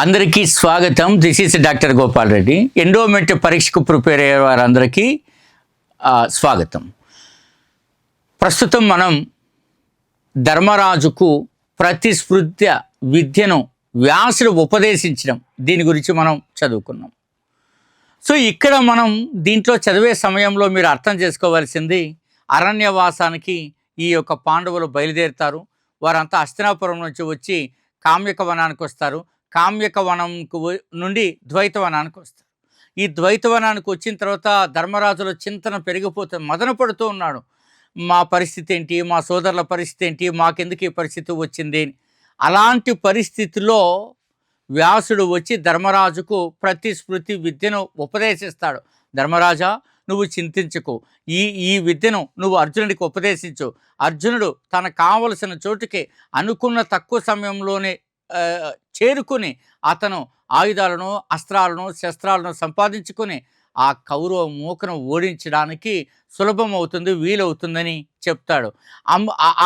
అందరికీ స్వాగతం. This is doctor Gopal Reddy. Endowment పరీక్షకు ప్రిపేర్ అయ్యే వారందరికీ స్వాగతం. ప్రస్తుతం మనం ధర్మరాజుకు ప్రతిస్పృత్య విద్యను వ్యాసుడు ఉపదేశించడం, దీని గురించి మనం చదువుకున్నాం. సో ఇక్కడ మనం దీంట్లో చదివే సమయంలో మీరు అర్థం చేసుకోవాల్సింది, అరణ్యవాసానికి ఈ యొక్క పాండవులు బయలుదేరుతారు. వారంతా హస్తినాపురం నుంచి వచ్చి కామ్యక వనానికి వస్తారు. కామ్యక వనం నుండి ద్వైతవనానికి వస్తారు. ఈ ద్వైతవనానికి వచ్చిన తర్వాత ధర్మరాజుల చింతన పెరిగిపోతుంది. మదన పడుతూ ఉన్నాడు. మా పరిస్థితి ఏంటి, మా సోదరుల పరిస్థితి ఏంటి, మాకెందుకు ఈ పరిస్థితి వచ్చింది. అలాంటి పరిస్థితిలో వ్యాసుడు వచ్చి ధర్మరాజుకు ప్రతిస్మృతి విద్యను ఉపదేశిస్తాడు. ధర్మరాజా, నువ్వు చింతించుకో, ఈ విద్యను నువ్వు అర్జునుడికి ఉపదేశించు. అర్జునుడు తనకు కావలసిన చోటుకి అనుకున్న తక్కువ సమయంలోనే చేరుకుని అతను ఆయుధాలను, అస్త్రాలను, శస్త్రాలను సంపాదించుకొని ఆ కౌరవ మూకను ఓడించడానికి సులభమవుతుంది, వీలవుతుందని చెప్తాడు.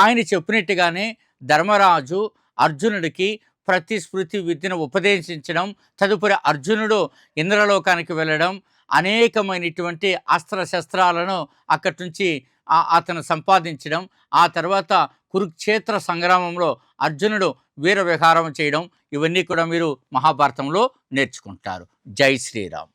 ఆయన చెప్పినట్టుగానే ధర్మరాజు అర్జునుడికి ప్రతిస్మృతి విద్యను ఉపదేశించడం, తదుపరి అర్జునుడు ఇంద్రలోకానికి వెళ్ళడం, అనేకమైనటువంటి అస్త్రశస్త్రాలను అక్కడి నుంచి అతను సంపాదించడం, ఆ తర్వాత కురుక్షేత్ర సంగ్రామంలో అర్జునుడు వీర విహారం చేయడం, ఇవన్నీ కూడా మీరు మహాభారతంలో నేర్చుకుంటారు. జై శ్రీరామ్.